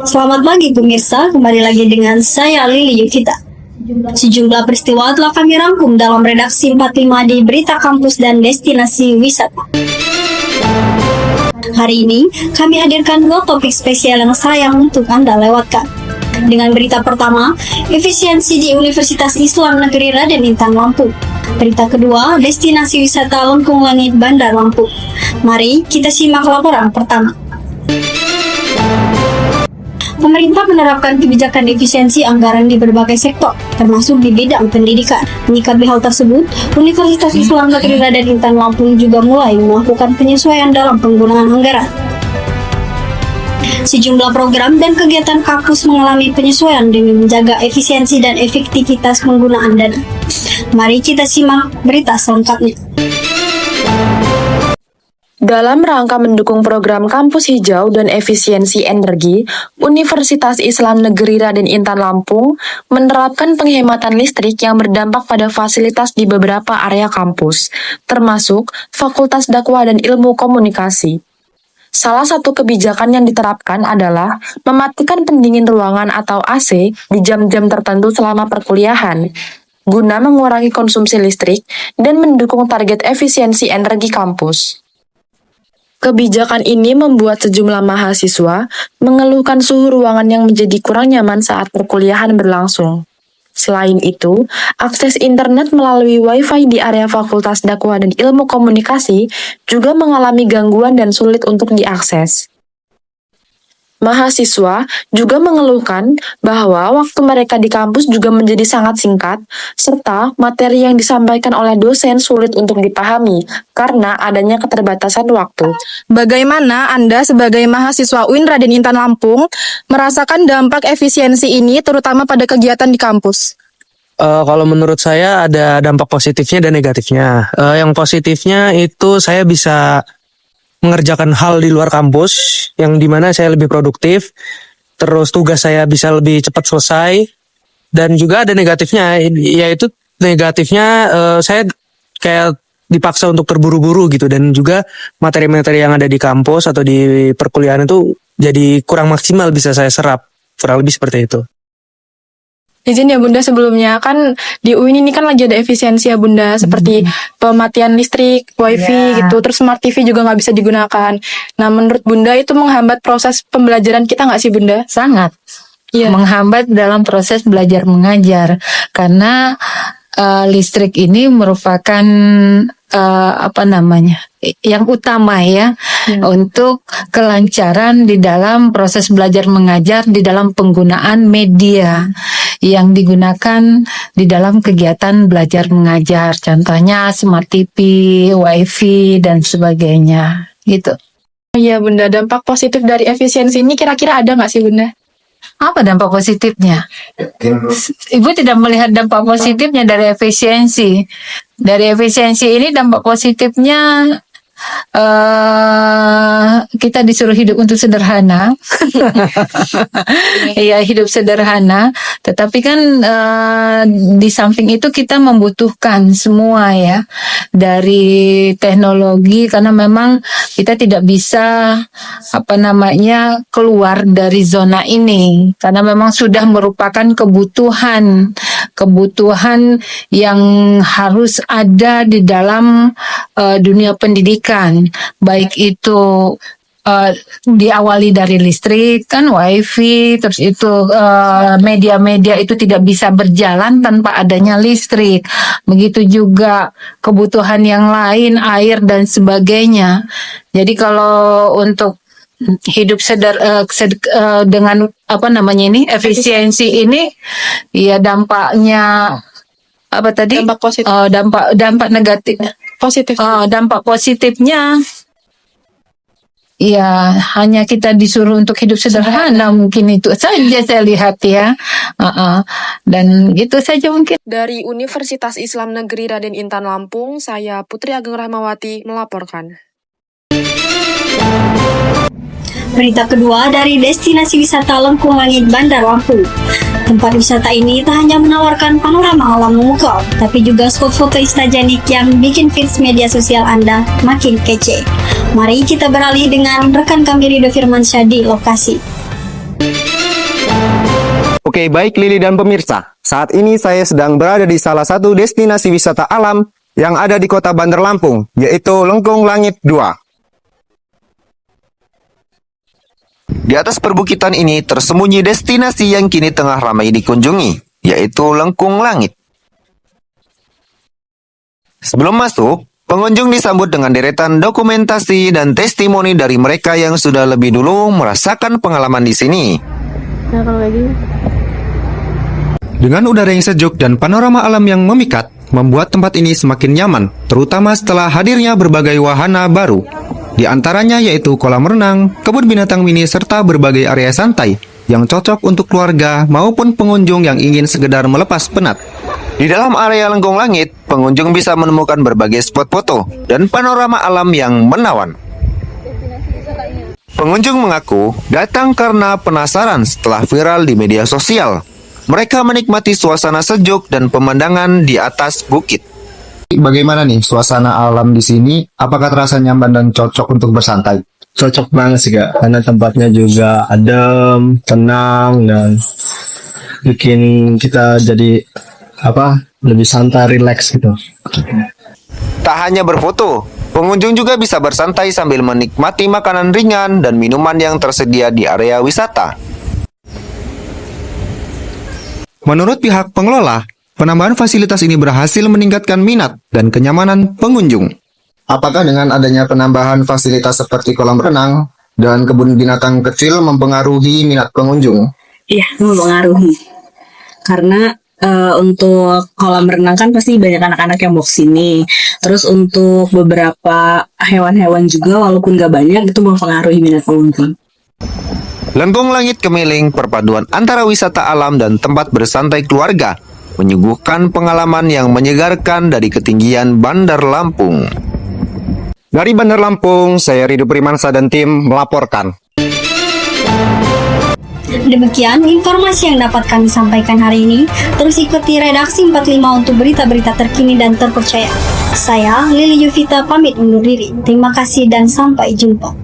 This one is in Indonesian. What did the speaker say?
Selamat pagi pemirsa, kembali lagi dengan saya Lili Yukita. Sejumlah peristiwa telah kami rangkum dalam redaksi 45 di Berita Kampus dan Destinasi Wisata. Hari ini, kami hadirkan dua topik spesial yang sayang untuk Anda lewatkan. Dengan berita pertama, efisiensi di Universitas Islam Negeri Raden Intan Lampung. Berita kedua, destinasi wisata Lengkung Langit Bandar Lampung. Mari kita simak laporan pertama. Pemerintah menerapkan kebijakan efisiensi anggaran di berbagai sektor, termasuk di bidang pendidikan. Menyikapi hal tersebut, Universitas Islam Negeri Raden Intan Lampung juga mulai melakukan penyesuaian dalam penggunaan anggaran. Sejumlah program dan kegiatan kampus mengalami penyesuaian demi menjaga efisiensi dan efektivitas penggunaan dana. Mari kita simak berita selengkapnya. Dalam rangka mendukung program Kampus Hijau dan Efisiensi Energi, Universitas Islam Negeri Raden Intan Lampung menerapkan penghematan listrik yang berdampak pada fasilitas di beberapa area kampus, termasuk Fakultas Dakwah dan Ilmu Komunikasi. Salah satu kebijakan yang diterapkan adalah mematikan pendingin ruangan atau AC di jam-jam tertentu selama perkuliahan, guna mengurangi konsumsi listrik dan mendukung target efisiensi energi kampus. Kebijakan ini membuat sejumlah mahasiswa mengeluhkan suhu ruangan yang menjadi kurang nyaman saat perkuliahan berlangsung. Selain itu, akses internet melalui Wi-Fi di area Fakultas Dakwah dan Ilmu Komunikasi juga mengalami gangguan dan sulit untuk diakses. Mahasiswa juga mengeluhkan bahwa waktu mereka di kampus juga menjadi sangat singkat, serta materi yang disampaikan oleh dosen sulit untuk dipahami karena adanya keterbatasan waktu. Bagaimana Anda sebagai mahasiswa UIN Raden Intan Lampung merasakan dampak efisiensi ini terutama pada kegiatan di kampus? Kalau menurut saya ada dampak positifnya dan negatifnya. Yang positifnya itu saya bisa mengerjakan hal di luar kampus yang dimana saya lebih produktif, terus tugas saya bisa lebih cepat selesai, dan juga ada negatifnya, yaitu negatifnya saya kayak dipaksa untuk terburu-buru gitu, dan juga materi-materi yang ada di kampus atau di perkuliahan itu jadi kurang maksimal bisa saya serap, kurang lebih seperti itu. Izin ya Bunda, sebelumnya kan di UIN ini kan lagi ada efisiensi ya Bunda, seperti pematian listrik, wifi gitu, terus smart TV juga nggak bisa digunakan. Nah menurut Bunda itu menghambat proses pembelajaran kita nggak sih Bunda? Sangat menghambat dalam proses belajar mengajar, karena listrik ini merupakan yang utama untuk kelancaran di dalam proses belajar mengajar, di dalam penggunaan media yang digunakan di dalam kegiatan belajar mengajar, contohnya smart TV, wifi dan sebagainya gitu. Iya Bunda, dampak positif dari efisiensi ini kira-kira ada nggak sih Bunda? Apa dampak positifnya? Ibu tidak melihat dampak positifnya dari efisiensi. Dari efisiensi ini dampak positifnya kita disuruh hidup untuk sederhana. Iya, hidup sederhana. Tetapi kan di samping itu kita membutuhkan semua dari teknologi, karena memang kita tidak bisa keluar dari zona ini, karena memang sudah merupakan kebutuhan yang harus ada di dalam dunia pendidikan, baik itu diawali dari listrik kan, wifi, terus itu media-media itu tidak bisa berjalan tanpa adanya listrik. Begitu juga kebutuhan yang lain, air dan sebagainya. Jadi kalau untuk hidup dengan efisiensi ini, ya dampaknya apa tadi? Dampak positif. Dampak negatif. Positif. Dampak positifnya, ya hanya kita disuruh untuk hidup sederhana, mungkin itu saja saya lihat dan itu saja mungkin. Dari Universitas Islam Negeri Raden Intan Lampung, saya Putri Ageng Rahmawati melaporkan. Berita kedua dari destinasi wisata Lengkung Langit Bandar Lampung. Tempat wisata ini tak hanya menawarkan panorama alam memukau, tapi juga spot foto instagenik yang bikin feeds media sosial Anda makin kece. Mari kita beralih dengan rekan kami Rido Firmansyah di lokasi. Oke, baik Lili dan pemirsa. Saat ini saya sedang berada di salah satu destinasi wisata alam yang ada di kota Bandar Lampung, yaitu Lengkung Langit 2. Di atas perbukitan ini tersembunyi destinasi yang kini tengah ramai dikunjungi, yaitu Lengkung Langit. Sebelum masuk, pengunjung disambut dengan deretan dokumentasi dan testimoni dari mereka yang sudah lebih dulu merasakan pengalaman di sini. Dengan udara yang sejuk dan panorama alam yang memikat, membuat tempat ini semakin nyaman, terutama setelah hadirnya berbagai wahana baru. Di antaranya yaitu kolam renang, kebun binatang mini, serta berbagai area santai yang cocok untuk keluarga maupun pengunjung yang ingin sekedar melepas penat. Di dalam area Lengkung Langit, pengunjung bisa menemukan berbagai spot foto dan panorama alam yang menawan. Pengunjung mengaku datang karena penasaran setelah viral di media sosial. Mereka menikmati suasana sejuk dan pemandangan di atas bukit. Bagaimana nih suasana alam di sini? Apakah terasa nyaman dan cocok untuk bersantai? Cocok banget sih Kak, karena tempatnya juga adem, tenang, dan bikin kita jadi lebih santai, rileks gitu. Tak hanya berfoto, pengunjung juga bisa bersantai sambil menikmati makanan ringan dan minuman yang tersedia di area wisata. Menurut pihak pengelola, penambahan fasilitas ini berhasil meningkatkan minat dan kenyamanan pengunjung. Apakah dengan adanya penambahan fasilitas seperti kolam renang dan kebun binatang kecil mempengaruhi minat pengunjung? Iya, mempengaruhi. Karena untuk kolam renang kan pasti banyak anak-anak yang mau kesini. Terus untuk beberapa hewan-hewan juga walaupun gak banyak itu mempengaruhi minat pengunjung. Lengkung Langit Kemiling, perpaduan antara wisata alam dan tempat bersantai keluarga, menyuguhkan pengalaman yang menyegarkan dari ketinggian Bandar Lampung. Dari Bandar Lampung, saya Rido Primansa dan tim melaporkan. Demikian informasi yang dapat kami sampaikan hari ini. Terus ikuti redaksi 45 untuk berita-berita terkini dan terpercaya. Saya Lili Yuvita pamit undur diri. Terima kasih dan sampai jumpa.